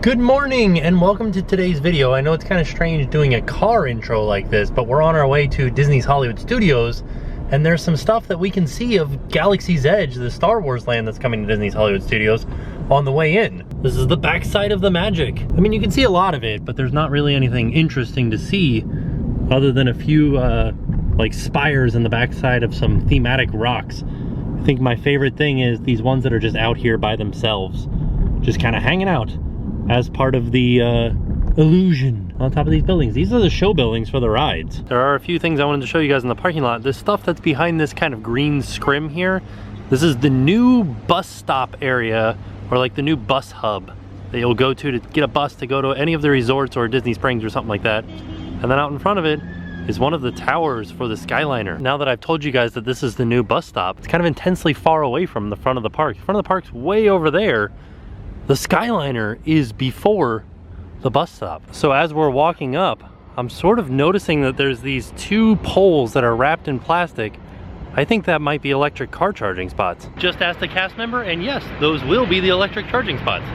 Good morning and welcome to today's video. I know it's kind of strange doing a car intro like this, but we're on our way to Disney's Hollywood Studios and there's some stuff that we can see of Galaxy's Edge, the Star Wars land that's coming to Disney's Hollywood Studios on the way in. This is the backside of the magic. I mean, you can see a lot of it, but there's not really anything interesting to see other than a few like spires in the backside of some thematic rocks. I think my favorite thing is these ones that are just out here by themselves, just kind of hanging out as part of the illusion on top of these buildings. These are the show buildings for the rides. There are a few things I wanted to show you guys in the parking lot. This stuff that's behind this kind of green scrim here, this is the new bus stop area, or like the new bus hub that you'll go to get a bus to go to any of the resorts or Disney Springs or something like that. And then out in front of it is one of the towers for the Skyliner. Now that I've told you guys that this is the new bus stop, it's kind of intensely far away from the front of the park. The front of the park's way over there. The Skyliner is before the bus stop. So as we're walking up, I'm sort of noticing that there's these two poles that are wrapped in plastic. I think that might be electric car charging spots. Just asked the cast member, and yes, those will be the electric charging spots.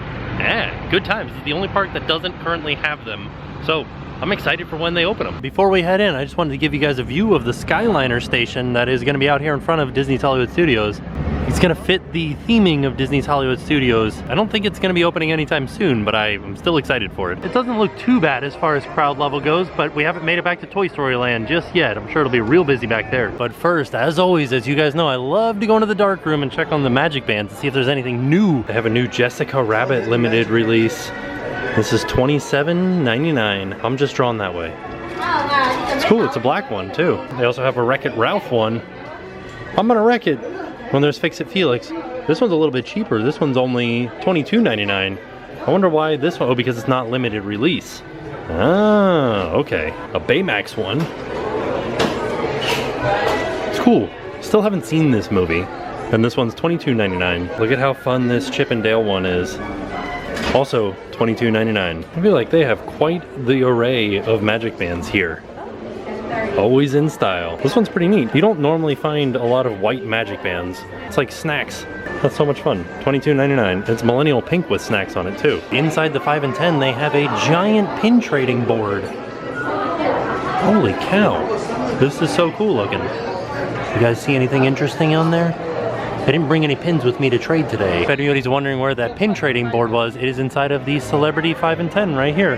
Good times. It's the only park that doesn't currently have them. So I'm excited for when they open them. Before we head in, I just wanted to give you guys a view of the Skyliner station that is gonna be out here in front of Disney's Hollywood Studios. It's gonna fit the theming of Disney's Hollywood Studios. I don't think it's gonna be opening anytime soon, but I'm still excited for it. It doesn't look too bad as far as crowd level goes, but we haven't made it back to Toy Story Land just yet. I'm sure it'll be real busy back there. But first, as always, as you guys know, I love to go into the dark room and check on the magic bands to see if there's anything new. They have a new Jessica Rabbit limited release. This is $27.99. I'm just drawn that way. It's cool, it's a black one too. They also have a Wreck-It Ralph one. I'm gonna wreck it when there's Fix-It Felix. This one's a little bit cheaper. This one's only $22.99. I wonder why this one, oh, because it's not limited release. Ah, okay. A Baymax one. It's cool. Still haven't seen this movie. And this one's $22.99. Look at how fun this Chip and Dale one is. Also $22.99. I feel like they have quite the array of magic bands here. Always in style. This one's pretty neat. You don't normally find a lot of white magic bands. It's like snacks. That's so much fun. $22.99. It's millennial pink with snacks on it too. Inside the 5 and 10 they have a giant pin trading board. Holy cow. This is so cool looking. You guys see anything interesting on there? I didn't bring any pins with me to trade today. If anybody's wondering where that pin trading board was, it is inside of the Celebrity 5 and 10 right here.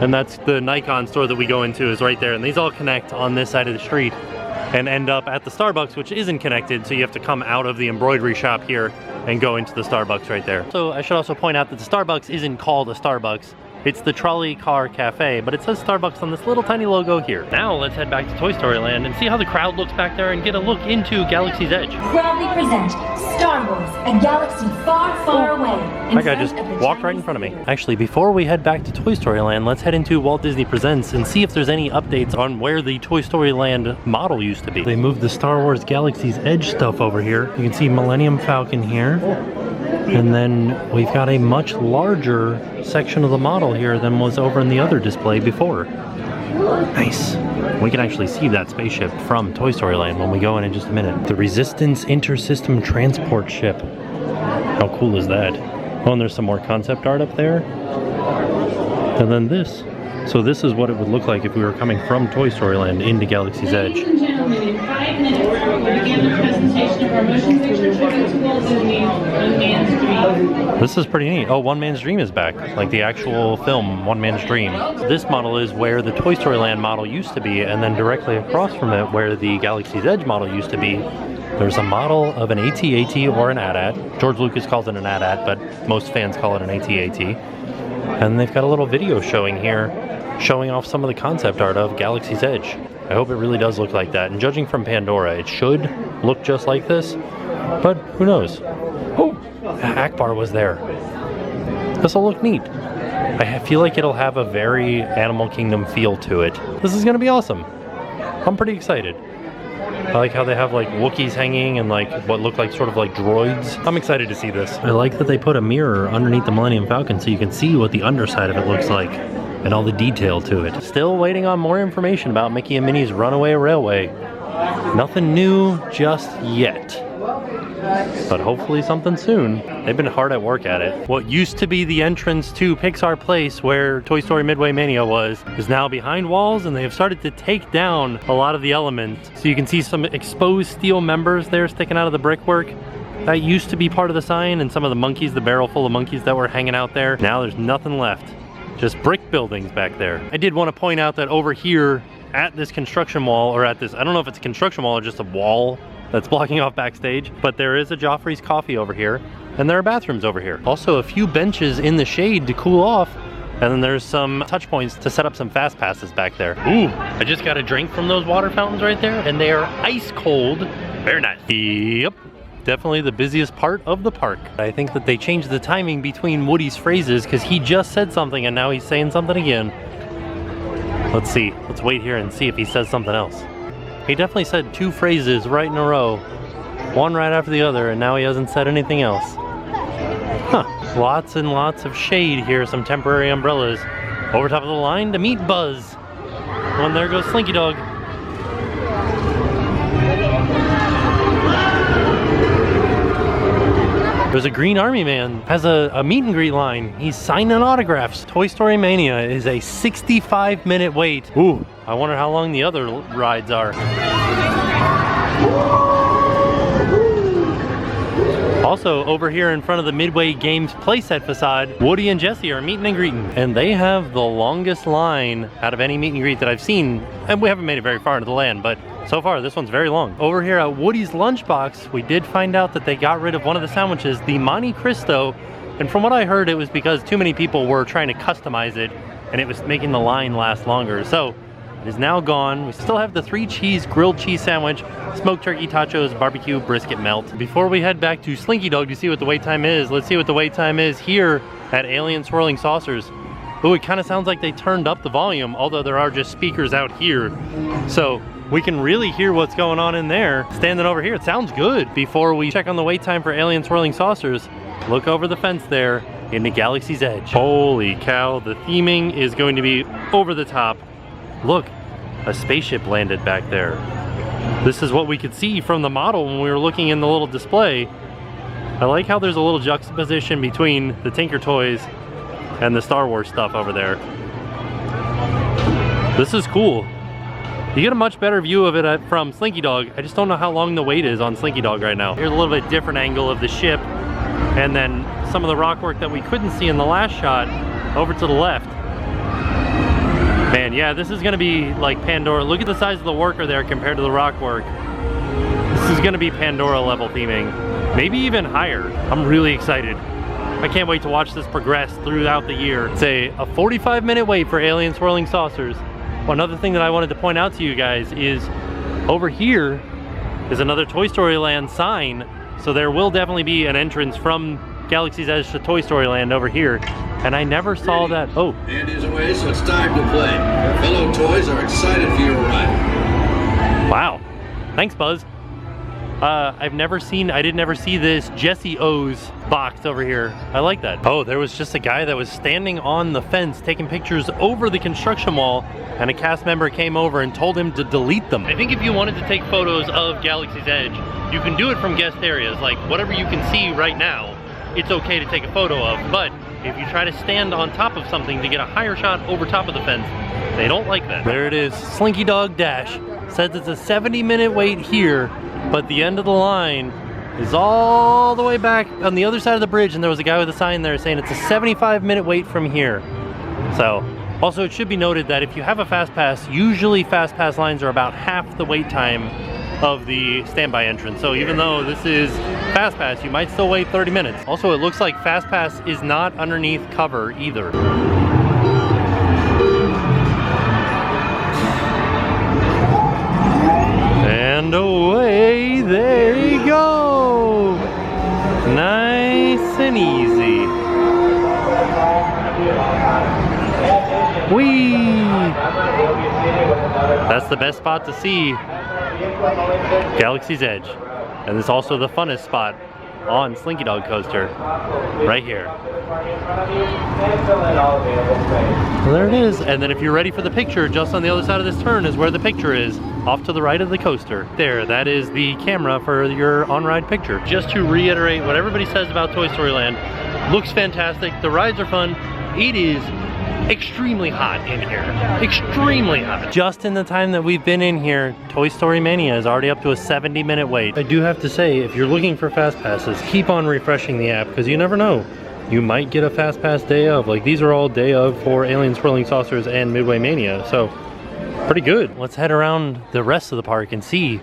And that's the Nikon store that we go into is right there. And these all connect on this side of the street and end up at the Starbucks, which isn't connected. So you have to come out of the embroidery shop here and go into the Starbucks right there. So I should also point out that the Starbucks isn't called a Starbucks. It's the Trolley Car Cafe, but it says Starbucks on this little tiny logo here. Now let's head back to Toy Story Land and see how the crowd looks back there and get a look into Galaxy's Edge. Proudly present Star Wars, a galaxy far, far away. That guy just walked right in front of me. Actually, before we head back to Toy Story Land, let's head into Walt Disney Presents and see if there's any updates on where the Toy Story Land model used to be. They moved the Star Wars Galaxy's Edge stuff over here. You can see Millennium Falcon here. And then we've got a much larger section of the model here than was over in the other display before. Nice. We can actually see that spaceship from Toy Story Land when we go in just a minute. The Resistance Intersystem Transport Ship. How cool is that? Oh, and there's some more concept art up there. And then this. So this is what it would look like if we were coming from Toy Story Land into Galaxy's Edge. Ladies and gentlemen, in 5 minutes we will begin the presentation of our motion picture tribute to Walt Disney, One Man's Dream. This is pretty neat. Oh, One Man's Dream is back. Like the actual film, One Man's Dream. This model is where the Toy Story Land model used to be, and then directly across from it, where the Galaxy's Edge model used to be, there's a model of an AT-AT or an AT-AT. George Lucas calls it an AT-AT, but most fans call it an AT-AT. And they've got a little video showing here, showing off some of the concept art of Galaxy's Edge. I hope it really does look like that. And judging from Pandora, it should look just like this, but who knows? Oh, Akbar was there. This'll look neat. I feel like it'll have a very Animal Kingdom feel to it. This is gonna be awesome. I'm pretty excited. I like how they have like Wookiees hanging and like what look like sort of like droids. I'm excited to see this. I like that they put a mirror underneath the Millennium Falcon so you can see what the underside of it looks like and all the detail to it. Still waiting on more information about Mickey and Minnie's Runaway Railway. Nothing new just yet. but hopefully something soon. They've been hard at work at it. What used to be the entrance to Pixar Place, where Toy Story Midway Mania was, is now behind walls, and they have started to take down a lot of the elements. So you can see some exposed steel members there sticking out of the brickwork. That used to be part of the sign, and some of the monkeys, the barrel full of monkeys that were hanging out there. Now there's nothing left. Just brick buildings back there. I did want to point out that over here at this construction wall, or at this, I don't know if it's a construction wall or just a wall that's blocking off backstage, but there is a Joffrey's Coffee over here, and there are bathrooms over here. Also a few benches in the shade to cool off, and then there's some touch points to set up some fast passes back there. Ooh, I just got a drink from those water fountains right there, and they are ice cold. Very nice. Yep. Definitely the busiest part of the park. I think that they changed the timing between Woody's phrases because he just said something and now he's saying something again. Let's see. Let's wait here and see if he says something else. He definitely said 2 phrases right in a row, one right after the other, and now he hasn't said anything else. Huh. Lots and lots of shade here, some temporary umbrellas. Over top of the line to meet Buzz. Oh, and there goes Slinky Dog. There's a Green Army Man, has a meet and greet line. He's signing autographs. Toy Story Mania is a 65-minute wait. Ooh, I wonder how long the other rides are. Also, over here in front of the Midway Games playset facade, Woody and Jessie are meeting and greeting. And they have the longest line out of any meet and greet that I've seen. And we haven't made it very far into the land, but so far this one's very long. Over here at Woody's Lunchbox, we did find out that they got rid of one of the sandwiches, the Monte Cristo. And from what I heard, it was because too many people were trying to customize it and it was making the line last longer. So it is now gone. We still have the 3-cheese grilled cheese sandwich, smoked turkey tachos, barbecue brisket melt. Before we head back to Slinky Dog to see what the wait time is, let's see what the wait time is here at Alien Swirling Saucers. Ooh, it kind of sounds like they turned up the volume, although there are just speakers out here. So we can really hear what's going on in there. Standing over here, it sounds good. Before we check on the wait time for Alien Swirling Saucers, look over the fence there into Galaxy's Edge. Holy cow, the theming is going to be over the top. Look, a spaceship landed back there. This is what we could see from the model when we were looking in the little display. I like how there's a little juxtaposition between the Tinker Toys and the Star Wars stuff over there. This is cool. You get a much better view of it from Slinky Dog. I just don't know how long the wait is on Slinky Dog right now. Here's a little bit different angle of the ship, and then some of the rock work that we couldn't see in the last shot over to the left. Man, yeah, this is gonna be like Pandora. Look at the size of the worker there compared to the rock work. This is gonna be Pandora level theming, maybe even higher. I'm really excited. I can't wait to watch this progress throughout the year. It's a 45-minute wait for Alien Swirling Saucers. Well, another thing that I wanted to point out to you guys is over here is another Toy Story Land sign. So there will definitely be an entrance from Galaxy's Edge to Toy Story Land over here. And I never saw that. Oh. Hand is away, so it's time to play. Our fellow toys are excited for your arrival. Wow. Thanks, Buzz. I did never see this Jessie O's box over here. I like that. Oh, there was just a guy that was standing on the fence taking pictures over the construction wall, and a cast member came over and told him to delete them. I think if you wanted to take photos of Galaxy's Edge, you can do it from guest areas. Like whatever you can see right now, it's okay to take a photo of. But if you try to stand on top of something to get a higher shot over top of the fence, they don't like that. There it is, Slinky Dog Dash. Says it's a 70-minute wait here, but the end of the line is all the way back on the other side of the bridge, and there was a guy with a sign there saying it's a 75-minute wait from here. So, also it should be noted that if you have a Fast Pass, usually Fast Pass lines are about half the wait time of the standby entrance. So even though this is Fast Pass, you might still wait 30 minutes. Also, it looks like Fast Pass is not underneath cover either. And away they go. Nice and easy. Whee! That's the best spot to see Galaxy's Edge. And it's also the funnest spot on Slinky Dog coaster right here. So there it is. And then if you're ready for the picture, just on the other side of this turn is where the picture is, off to the right of the coaster. There, that is the camera for your on-ride picture. Just to reiterate what everybody says about Toy Story Land, looks fantastic, the rides are fun, it is extremely hot in here. Extremely hot. Just in the time that we've been in here, Toy Story Mania is already up to a 70-minute wait. I do have to say, if you're looking for fast passes, keep on refreshing the app because you never know. You might get a fast pass day of. Like, these are all day of for Alien Swirling Saucers and Midway Mania, so pretty good. Let's head around the rest of the park and see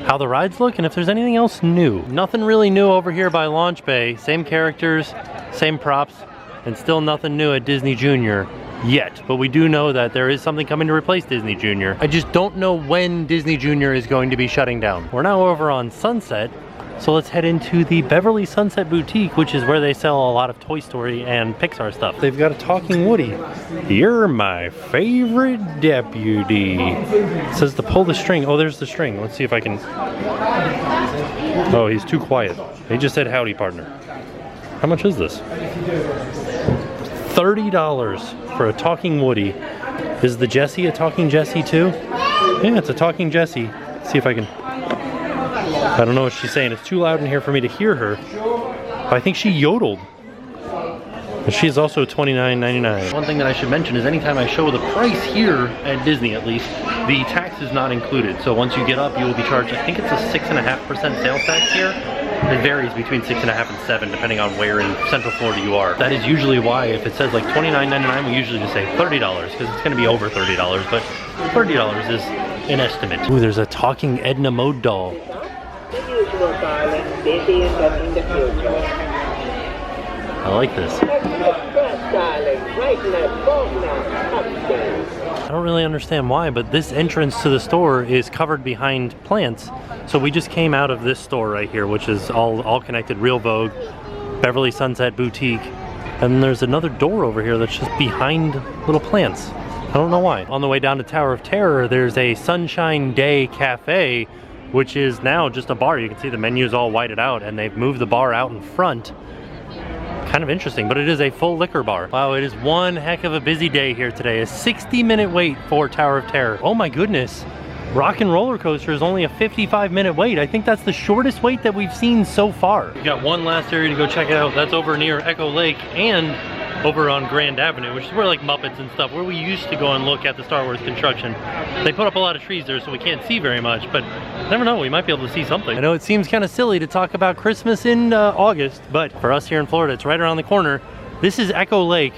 how the rides look and if there's anything else new. Nothing really new over here by Launch Bay. Same characters, same props, and still nothing new at Disney Junior yet. But we do know that there is something coming to replace Disney Junior. I just don't know when Disney Junior is going to be shutting down. We're now over on Sunset, so let's head into the Beverly Sunset Boutique, which is where they sell a lot of Toy Story and Pixar stuff. They've got a talking Woody. You're my favorite deputy. It says to pull the string. Oh, there's the string. Let's see if I can. Oh, he's too quiet. He just said howdy, partner. How much is this? $30 for a talking Woody. Is the Jessie a talking Jessie too? Yeah, it's a talking Jessie. Let's see if I can. I don't know what she's saying. It's too loud in here for me to hear her. But I think she yodeled. But she's also $29.99. One thing that I should mention is anytime I show the price here at Disney, at least, the tax is not included. So once you get up, you will be charged, I think it's a 6.5% sales tax here. It varies between 6.5 and 7 depending on where in Central Florida you are. That is usually why if it says like $29.99, we usually just say $30 because it's going to be over $30, but $30 is an estimate. Ooh, there's a talking Edna Mode doll. I like this. I don't really understand why, but this entrance to the store is covered behind plants. So we just came out of this store right here, which is all connected, Real Vogue, Beverly Sunset Boutique. And there's another door over here that's just behind little plants. I don't know why. On the way down to Tower of Terror, there's a Sunshine Day Cafe, which is now just a bar. You can see the menu is all whited out and they've moved the bar out in front. Kind of interesting, but it is a full liquor bar. Wow, it is one heck of a busy day here today. A 60-minute wait for Tower of Terror. Oh my goodness. Rock and Roller Coaster is only a 55-minute wait. I think that's the shortest wait that we've seen so far. We got one last area to go check out. That's over near Echo Lake and over on Grand Avenue, which is where like Muppets and stuff, where we used to go and look at the Star Wars construction. They put up a lot of trees there, so we can't see very much, but never know, we might be able to see something. I know it seems kind of silly to talk about Christmas in August, but for us here in Florida, it's right around the corner. This is Echo Lake,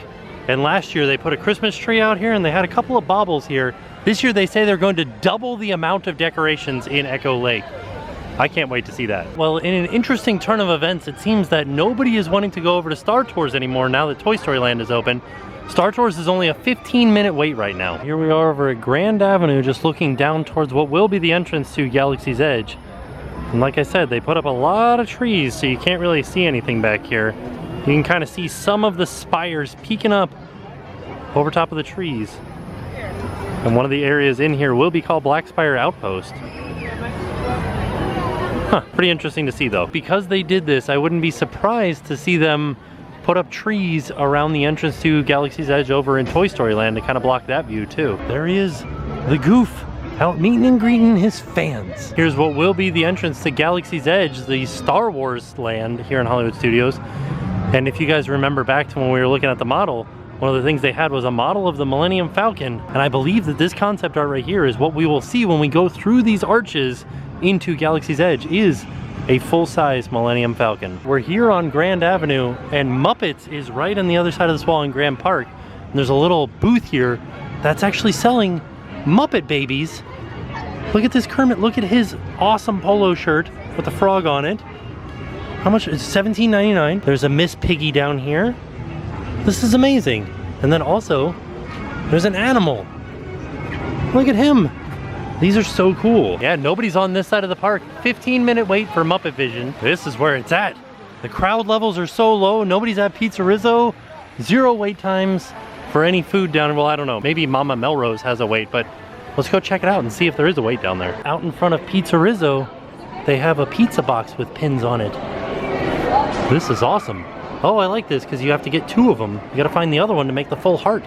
and last year they put a Christmas tree out here and they had a couple of baubles here. This year they say they're going to double the amount of decorations in Echo Lake. I can't wait to see that. Well, in an interesting turn of events, it seems that nobody is wanting to go over to Star Tours anymore now that Toy Story Land is open. Star Tours is only a 15-minute wait right now. Here we are over at Grand Avenue, just looking down towards what will be the entrance to Galaxy's Edge. And like I said, they put up a lot of trees, so you can't really see anything back here. You can kind of see some of the spires peeking up over top of the trees. And one of the areas in here will be called Black Spire Outpost. Huh, pretty interesting to see though. Because they did this, I wouldn't be surprised to see them put up trees around the entrance to Galaxy's Edge over in Toy Story Land to kind of block that view too. There he is, the Goof, out meeting and greeting his fans. Here's what will be the entrance to Galaxy's Edge, the Star Wars land here in Hollywood Studios. And if you guys remember back to when we were looking at the model, one of the things they had was a model of the Millennium Falcon. And I believe that this concept art right here is what we will see when we go through these arches into Galaxy's Edge, is a full-size Millennium Falcon. We're here on Grand Avenue and Muppets is right on the other side of this wall in Grand Park. And there's a little booth here that's actually selling Muppet babies. Look at this Kermit, look at his awesome polo shirt with the frog on it. How much? It's $17.99. There's a Miss Piggy down here. This is amazing. And then also, there's an animal. Look at him. These are so cool. Yeah, nobody's on this side of the park. 15-minute wait for Muppet Vision. This is where it's at. The crowd levels are so low. Nobody's at Pizzerizzo. 0 wait times for any food down. Well, I don't know. Maybe Mama Melrose has a wait, but let's go check it out and see if there is a wait down there. Out in front of Pizzerizzo, they have a pizza box with pins on it. This is awesome. Oh, I like this because you have to get 2 of them. You gotta find the other one to make the full heart.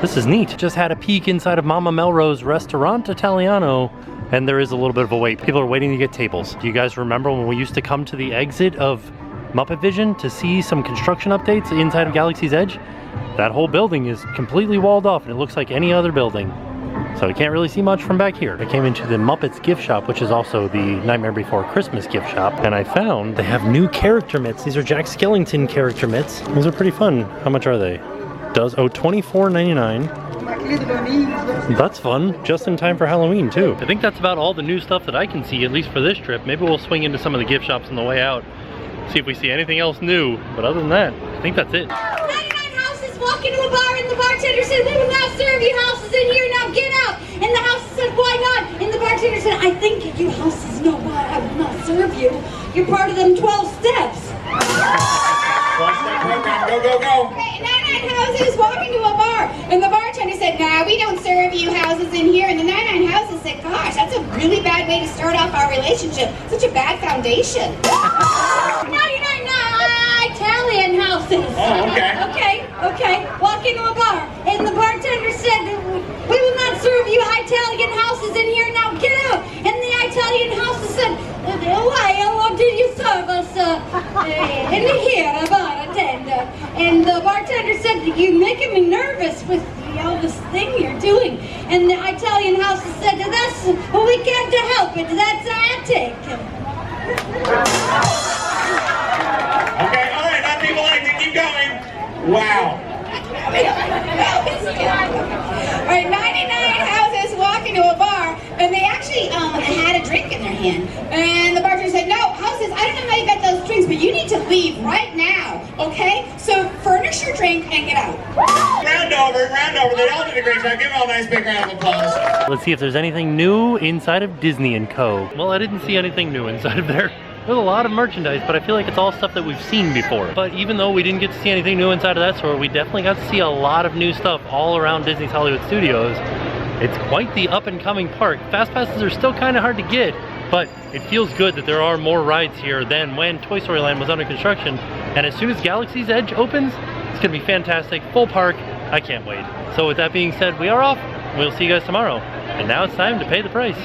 This is neat. Just had a peek inside of Mama Melrose Restaurant Italiano, and there is a little bit of a wait. People are waiting to get tables. Do you guys remember when we used to come to the exit of Muppet Vision to see some construction updates inside of Galaxy's Edge? That whole building is completely walled off and it looks like any other building. So you can't really see much from back here. I came into the Muppets gift shop, which is also the Nightmare Before Christmas gift shop, and I found they have new character mitts. These are Jack Skellington character mitts. Those are pretty fun. How much are they? $24.99. That's fun. Just in time for Halloween too. I think that's about all the new stuff that I can see, at least for this trip. Maybe we'll swing into some of the gift shops on the way out, see if we see anything else new. But other than that, I think that's it. Walk into a bar and the bartender said, they will not serve you houses in here, now get out. And the house said, why not? And the bartender said, I think you houses know why I will not serve you. You're part of them 12 steps. 12-step program, go, go, go. Okay, 99 houses walking to a bar. And the bartender said, nah, we don't serve you houses in here. And the 99 houses said, gosh, that's a really bad way to start off our relationship. Such a bad foundation. 99 Italian houses. Oh, okay. Okay. Walk into a bar, and the bartender said, we will not serve you Italian houses in here, now get out. And the Italian houses said, why, what do you serve us in here, bartender? And the bartender said, you're making me nervous with all this thing you're doing. And the Italian houses said, that's, well, we can't help it, that's attic. Okay, all right, now people like to keep going. Wow. Alright, 99 houses walk into a bar, and they actually had a drink in their hand. And the bartender said, no, houses, I don't know how you got those drinks, but you need to leave right now, okay? So furnish your drink and get out. Round over. They all did a great job. Give them all a nice big round of applause. Let's see if there's anything new inside of Disney & Co. Well, I didn't see anything new inside of there. There's a lot of merchandise, but I feel like it's all stuff that we've seen before. But even though we didn't get to see anything new inside of that store, we definitely got to see a lot of new stuff all around Disney's Hollywood Studios. It's quite the up-and-coming park. Fast passes are still kind of hard to get, but it feels good that there are more rides here than when Toy Story Land was under construction. And as soon as Galaxy's Edge opens, it's gonna be fantastic. Full park, I can't wait. So with that being said, we are off. We'll see you guys tomorrow. And now it's time to pay the price.